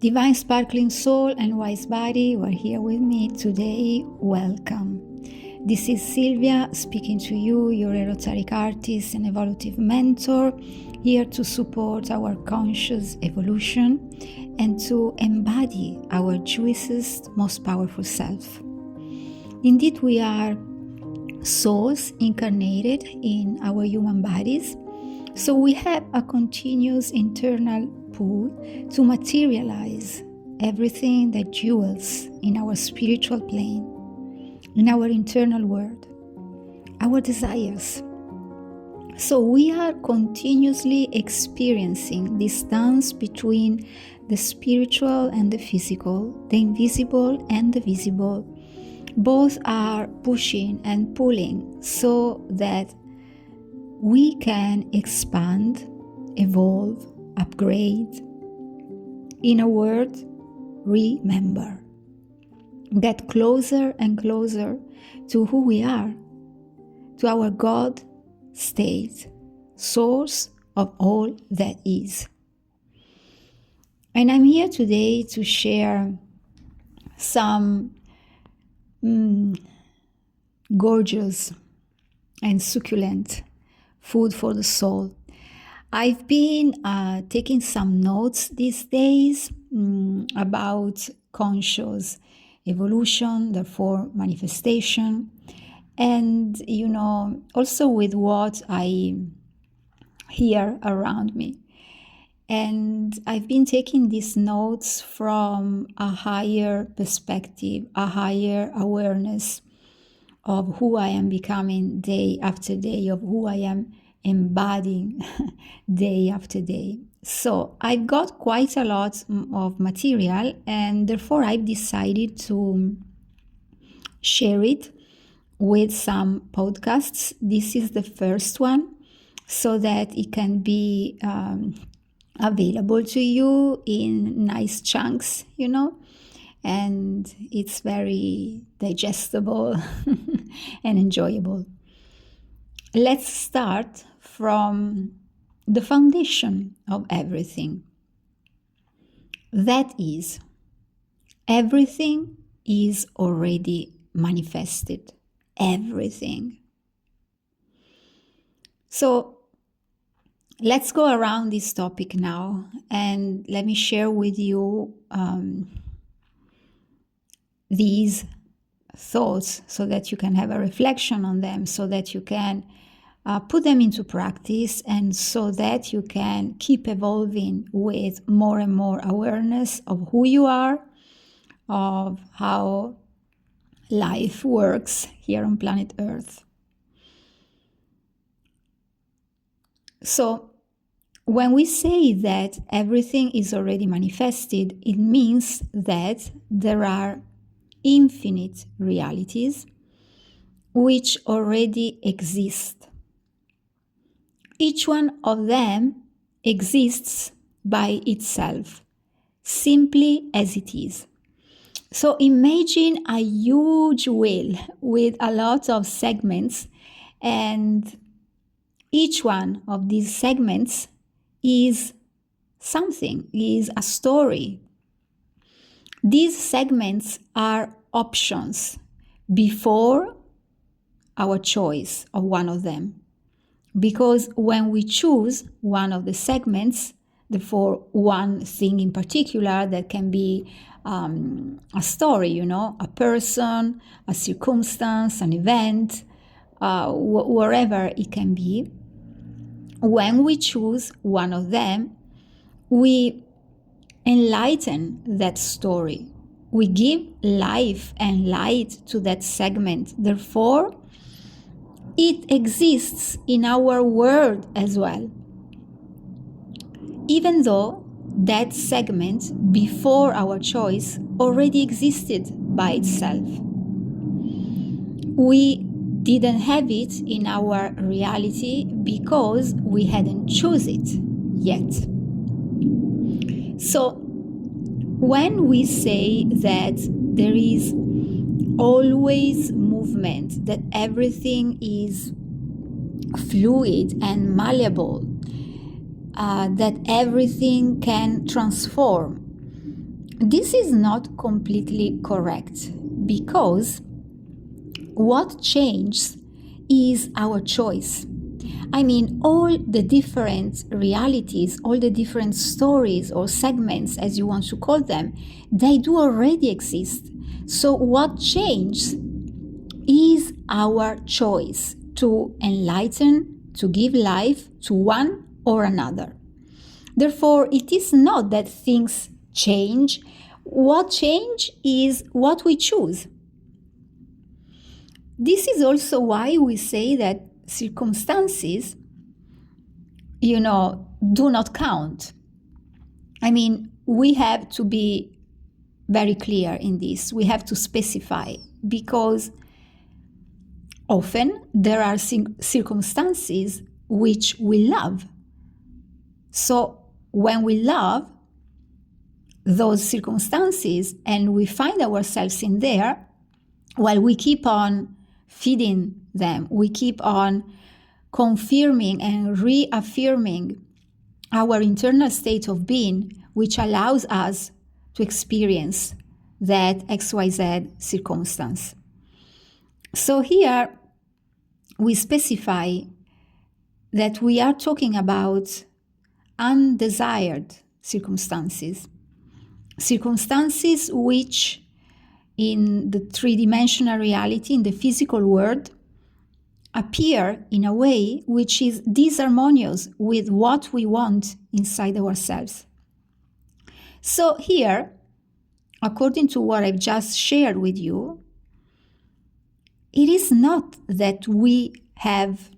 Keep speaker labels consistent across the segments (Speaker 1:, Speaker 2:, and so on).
Speaker 1: Divine Sparkling Soul and Wise Body who are here with me today, welcome. This is Silvia speaking to you, your esoteric artist and evolutive mentor, here to support our conscious evolution and to embody our truest, most powerful self. Indeed, we are souls incarnated in our human bodies, so we have a continuous internal pull to materialize everything that jewels in our spiritual plane, in our internal world, our desires. So we are continuously experiencing this dance between the spiritual and the physical, the invisible and the visible. Both are pushing and pulling so that we can expand, evolve, upgrade. In a word, remember. Get closer and closer to who we are, to our God state, source of all that is. And I'm here today to share some gorgeous and succulent food for the soul. I've been taking some notes these days about conscious evolution, therefore manifestation, and also with what I hear around me. And I've been taking these notes from a higher perspective, a higher awareness of who I am becoming day after day, of who I am embodying day after day. So I've got quite a lot of material, and therefore I've decided to share it with some podcasts. This is the first one, so that it can be available to you in nice chunks, and it's very digestible and enjoyable. Let's start from the foundation of everything. That is, everything is already manifested. Everything. So let's go around this topic now, and let me share with you these thoughts so that you can have a reflection on them, so that you can put them into practice, and so that you can keep evolving with more and more awareness of who you are, of how life works here on planet Earth. So when we say that everything is already manifested, it means that there are infinite realities which already exist. Each one of them exists by itself, simply as it is. So imagine a huge wheel with a lot of segments, and each one of these segments is something, is a story. These segments are options before our choice of one of them. Because when we choose one of the segments, therefore one thing in particular that can be a story, a person, a circumstance, an event, wherever it can be, when we choose one of them, we enlighten that story. We give life and light to that segment. Therefore, it exists in our world as well. Even though that segment before our choice already existed by itself. We didn't have it in our reality because we hadn't chosen it yet. So when we say that there is always movement, that everything is fluid and malleable, that everything can transform, This is not completely correct, because what changes is our choice. I mean, all the different realities, all the different stories or segments, as you want to call them, they do already exist. So what changes is our choice to enlighten, to give life to one or another. Therefore, it is not that things change. What change is what we choose. This is also why we say that circumstances, do not count. I mean, we have to be very clear in this. We have to specify, because often there are circumstances which we love. So when we love those circumstances and we find ourselves in there, well, we keep on feeding them. We keep on confirming and reaffirming our internal state of being, which allows us to experience that XYZ circumstance. So here we specify that we are talking about undesired circumstances, circumstances which in the three-dimensional reality, in the physical world, appear in a way which is disharmonious with what we want inside ourselves. So here, according to what I've just shared with you, it is not that we have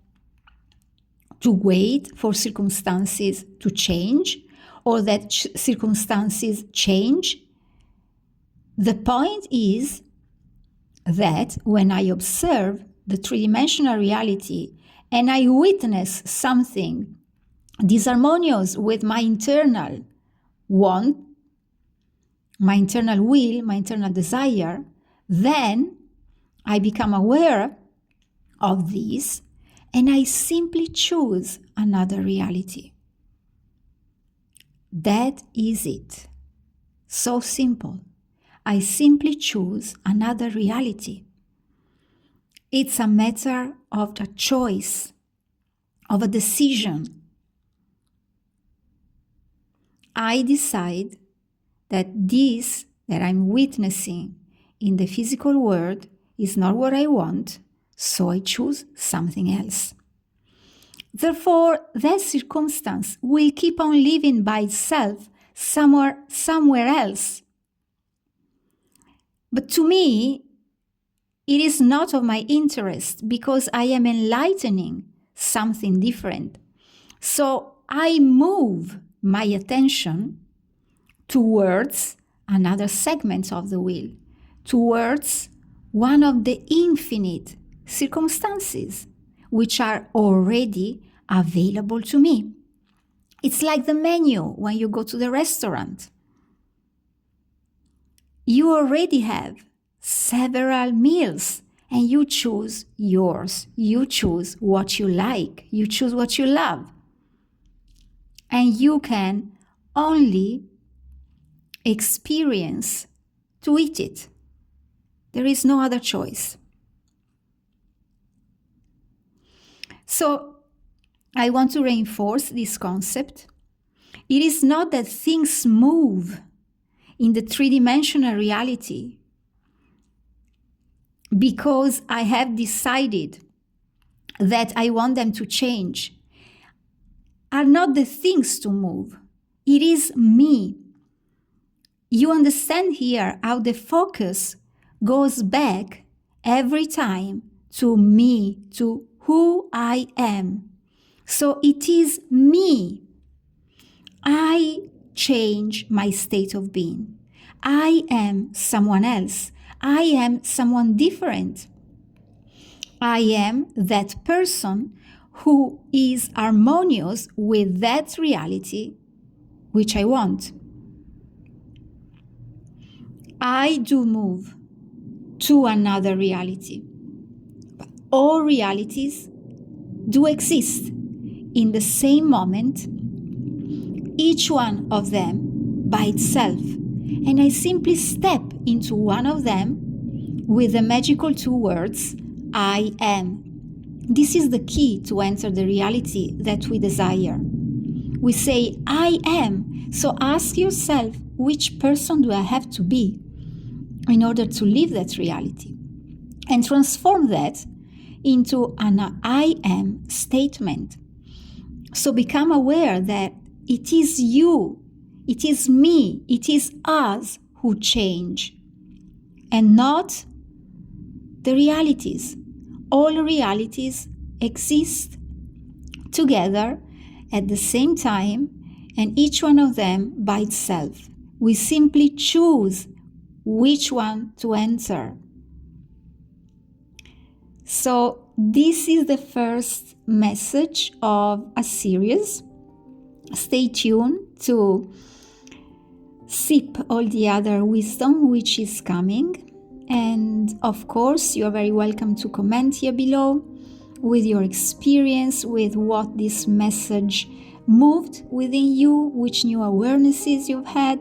Speaker 1: to wait for circumstances to change, or that circumstances change. The point is that when I observe the three-dimensional reality and I witness something disharmonious with my internal want, my internal will, my internal desire, then I become aware of this and I simply choose another reality. That is it. So simple. I simply choose another reality. It's a matter of a choice, of a decision. I decide that this that I'm witnessing in the physical world is not what I want, so I choose something else. Therefore, that circumstance will keep on living by itself somewhere else. But to me, it is not of my interest, because I am enlightening something different. So I move my attention towards another segment of the will, towards one of the infinite circumstances which are already available to me. It's like the menu when you go to the restaurant. You already have several meals and you choose yours. You choose what you like. You choose what you love. And you can only experience to eat it. There is no other choice. So I want to reinforce this concept. It is not that things move in the three-dimensional reality because I have decided that I want them to change. Are not the things to move. It is me. You understand here how the focus goes back every time to me, to who I am. So it is me. I change my state of being. I am someone else. I am someone different. I am that person who is harmonious with that reality which I want. I do move to another reality. But all realities do exist in the same moment, each one of them by itself, and I simply step into one of them with the magical 2 words, I am. This is the key to enter the reality that we desire. We say, I am. So ask yourself, which person do I have to be in order to live that reality? And transform that into an I am statement. So become aware that it is you, it is me, it is us who change, and not the realities. All realities exist together at the same time, and each one of them by itself. We simply choose which one to enter. So this is the first message of a series. Stay tuned to sip all the other wisdom which is coming. And of course, you are very welcome to comment here below with your experience, with what this message moved within you, which new awarenesses you've had.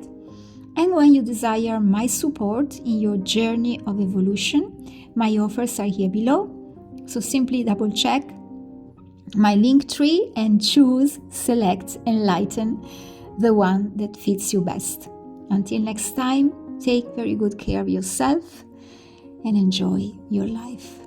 Speaker 1: And when you desire my support in your journey of evolution, my offers are here below. So simply double check my link tree and choose, select, enlighten, the one that fits you best. Until next time, take very good care of yourself and enjoy your life.